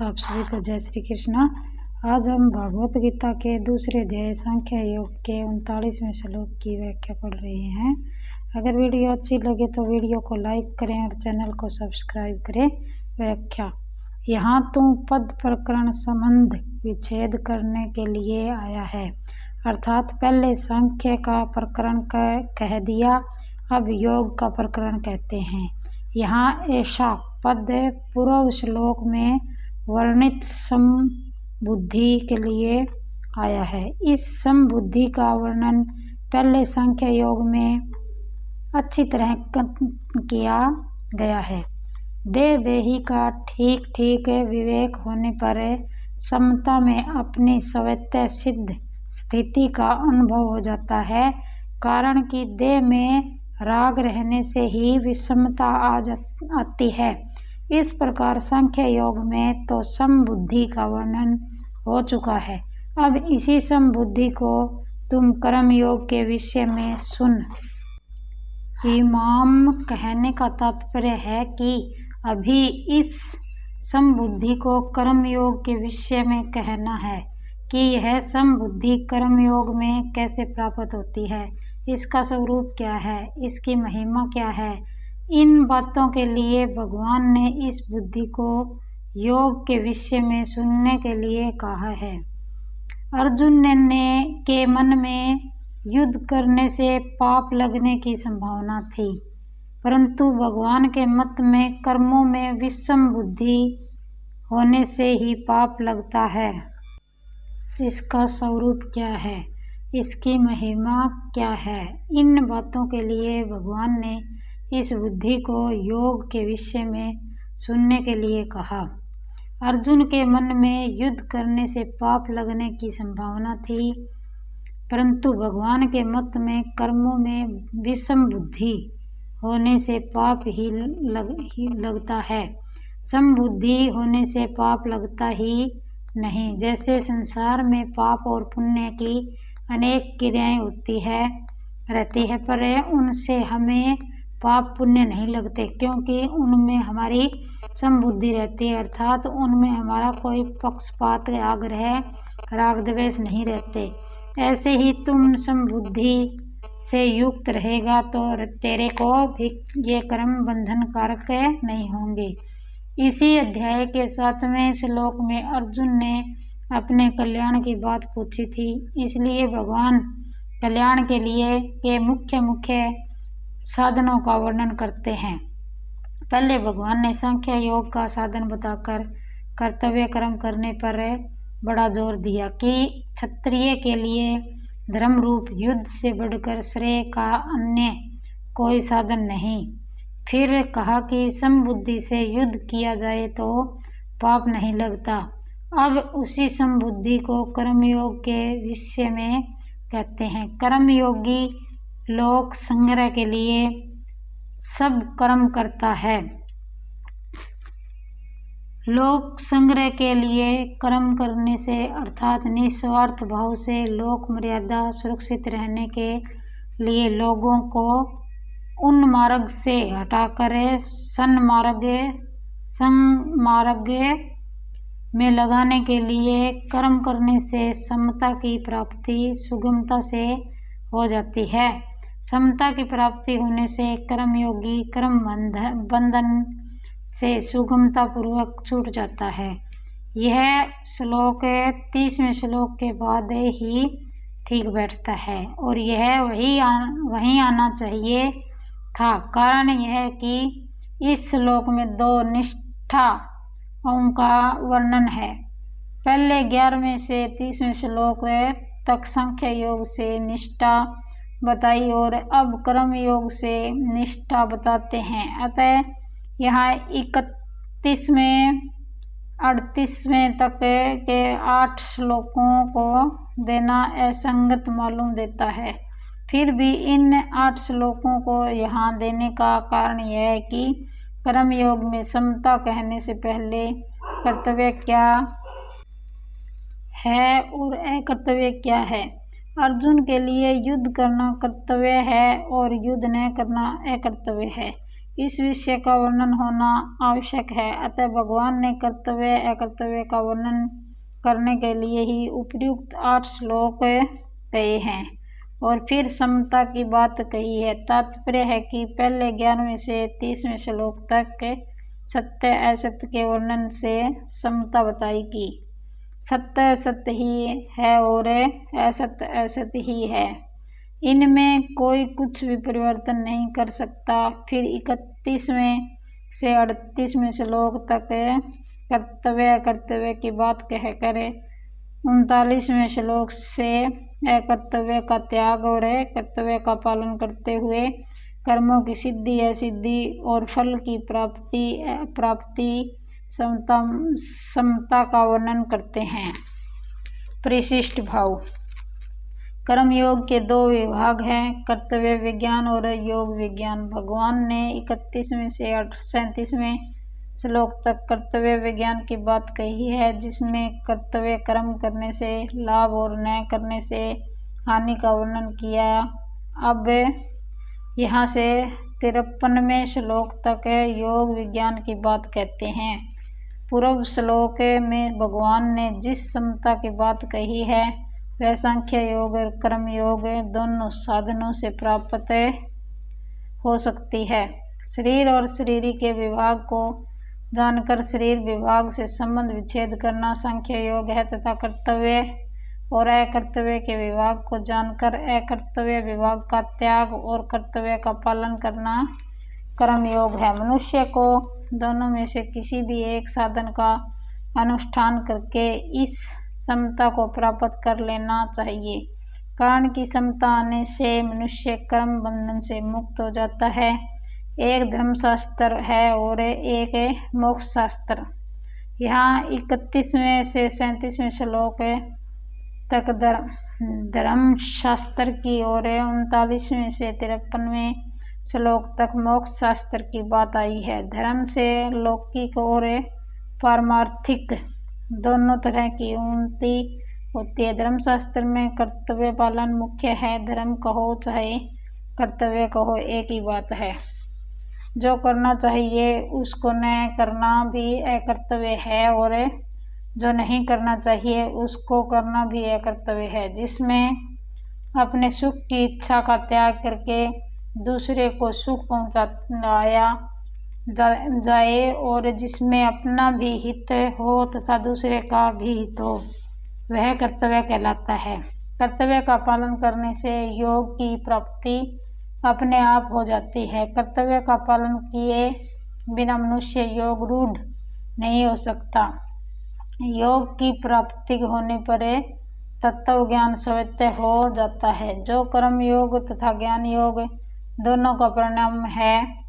आप सभी को जय श्री कृष्णा। आज हम भागवत गीता के दूसरे अध्याय सांख्य योग के 39वें श्लोक की व्याख्या पढ़ रहे हैं। अगर वीडियो अच्छी लगे तो वीडियो को लाइक करें और चैनल को सब्सक्राइब करें। व्याख्या: यहाँ तुम पद प्रकरण संबंध विच्छेद करने के लिए आया है, अर्थात पहले सांख्य का प्रकरण कह दिया, अब योग का प्रकरण कहते हैं। यहाँ ऐसा पद पूर्व श्लोक में वर्णित समबुद्धि के लिए आया है। इस समबुद्धि का वर्णन पहले सांख्य योग में अच्छी तरह किया गया है। देही का ठीक ठीक विवेक होने पर समता में अपनी स्वतः सिद्ध स्थिति का अनुभव हो जाता है, कारण कि देह में राग रहने से ही विषमता आती है। इस प्रकार सांख्य योग में तो समबुद्धि का वर्णन हो चुका है। अब इसी समबुद्धि को तुम कर्म योग के विषय में सुन। इमाम कहने का तात्पर्य है कि अभी इस समबुद्धि को कर्म योग के विषय में कहना है कि यह समबुद्धि कर्म योग में कैसे प्राप्त होती है, इसका स्वरूप क्या है, इसकी महिमा क्या है। इन बातों के लिए भगवान ने इस बुद्धि को योग के विषय में सुनने के लिए कहा है। अर्जुन के मन में युद्ध करने से पाप लगने की संभावना थी, परंतु भगवान के मत में कर्मों में विषम बुद्धि होने से ही पाप लगता है। इसका स्वरूप क्या है, इसकी महिमा क्या है। इन बातों के लिए भगवान ने इस बुद्धि को योग के विषय में सुनने के लिए कहा। अर्जुन के मन में युद्ध करने से पाप लगने की संभावना थी, परंतु भगवान के मत में कर्मों में विषम बुद्धि होने से पाप ही लगता है। समबुद्धि होने से पाप लगता ही नहीं। जैसे संसार में पाप और पुण्य की अनेक क्रियाएं रहती है, पर उनसे हमें पाप पुण्य नहीं लगते, क्योंकि उनमें हमारी समबुद्धि रहती है, अर्थात उनमें हमारा कोई पक्षपात आग्रह राग द्वेष नहीं रहते। ऐसे ही तुम समबुद्धि से युक्त रहेगा तो तेरे को भी ये कर्म बंधन कारक नहीं होंगे। इसी अध्याय के 7वें श्लोक में अर्जुन ने अपने कल्याण की बात पूछी थी, इसलिए भगवान कल्याण के लिए के मुख्य साधनों का वर्णन करते हैं। पहले भगवान ने सांख्य योग का साधन बताकर कर्तव्य कर्म करने पर बड़ा जोर दिया कि क्षत्रिय के लिए धर्म रूप युद्ध से बढ़कर श्रेय का अन्य कोई साधन नहीं। फिर कहा कि समबुद्धि से युद्ध किया जाए तो पाप नहीं लगता। अब उसी समबुद्धि को कर्मयोग के विषय में कहते हैं। कर्मयोगी लोक संग्रह के लिए सब कर्म करता है। लोक संग्रह के लिए कर्म करने से अर्थात निस्वार्थ भाव से लोक मर्यादा सुरक्षित रहने के लिए लोगों को उन मार्ग से हटाकर सन्मार्ग में लगाने के लिए कर्म करने से समता की प्राप्ति सुगमता से हो जाती है। समता की प्राप्ति होने से कर्मयोगी कर्म बंधन से सुगमता पूर्वक छूट जाता है। यह श्लोक 30वें श्लोक के बाद ही ठीक बैठता है और यह वहीं आना चाहिए था। कारण यह है कि इस श्लोक में 2 निष्ठाओं का वर्णन है। पहले 11वें से 30वें श्लोक तक सांख्य योग से निष्ठा बताई और अब कर्म योग से निष्ठा बताते हैं। अतः यहाँ 31वें 38वें तक के 8 श्लोकों को देना असंगत मालूम देता है। फिर भी इन 8 श्लोकों को यहाँ देने का कारण यह है कि कर्म योग में समता कहने से पहले कर्तव्य क्या है और अकर्तव्य क्या है। अर्जुन के लिए युद्ध करना कर्तव्य है और युद्ध न करना अकर्तव्य है। इस विषय का वर्णन होना आवश्यक है। अतः भगवान ने कर्तव्य अकर्तव्य का वर्णन करने के लिए ही उपयुक्त 8 श्लोक कहे हैं और फिर समता की बात कही है। तात्पर्य है कि पहले 11वें से 30वें श्लोक तक सत्य असत्य के वर्णन से समता बताई कि सत्य सत्य ही है और असत्य असत्य ही है, इनमें कोई कुछ भी परिवर्तन नहीं कर सकता। फिर 31वें से 38वें श्लोक तक कर्तव्य अकर्तव्य की बात कहकर 39वें श्लोक से अकर्तव्य का त्याग और कर्तव्य का पालन करते हुए कर्मों की सिद्धि असिद्धि और फल की प्राप्ति समता का वर्णन करते हैं। परिशिष्ट भाव। कर्मयोग के 2 विभाग हैं, कर्तव्य विज्ञान और योग विज्ञान। भगवान ने 31वें से 37वें श्लोक तक कर्तव्य विज्ञान की बात कही है, जिसमें कर्तव्य कर्म करने से लाभ और न करने से हानि का वर्णन किया। अब यहाँ से 53वें श्लोक तक योग विज्ञान की बात कहते हैं। पूर्व श्लोक में भगवान ने जिस समता की बात कही है वह सांख्य योग और कर्म योग दोनों साधनों से प्राप्त हो सकती है। शरीर और शरीरी के विभाग को जानकर शरीर विभाग से संबंध विच्छेद करना सांख्य योग है तथा कर्तव्य और अकर्तव्य के विभाग को जानकर अकर्तव्य विभाग का त्याग और कर्तव्य का पालन करना कर्म योग है। मनुष्य को दोनों में से किसी भी एक साधन का अनुष्ठान करके इस समता को प्राप्त कर लेना चाहिए। कारण की समता आने से मनुष्य कर्म बंधन से मुक्त हो जाता है। एक धर्मशास्त्र है और एक मोक्ष शास्त्र। यहाँ 31वें से 37वें श्लोक तक धर्म शास्त्र की और 39वें से 53वें श्लोक तक मोक्ष शास्त्र की बात आई है। धर्म से लौकिक और पारमार्थिक दोनों तरह की उन्नति होती है। धर्मशास्त्र में कर्तव्य पालन मुख्य है। धर्म कहो चाहे कर्तव्य कहो एक ही बात है। जो करना चाहिए उसको न करना भी अकर्तव्य है और जो नहीं करना चाहिए उसको करना भी अकर्तव्य है। जिसमें अपने सुख की इच्छा का त्याग करके दूसरे को सुख पहुँचाया जाए और जिसमें अपना भी हित हो तथा दूसरे का भी हित हो वह कर्तव्य कहलाता है। कर्तव्य का पालन करने से योग की प्राप्ति अपने आप हो जाती है। कर्तव्य का पालन किए बिना मनुष्य योग रूढ़ नहीं हो सकता। योग की प्राप्ति होने पर तत्व ज्ञान स्वतः हो जाता है। जो कर्म योग तथा ज्ञान योग दोनों का परिणाम है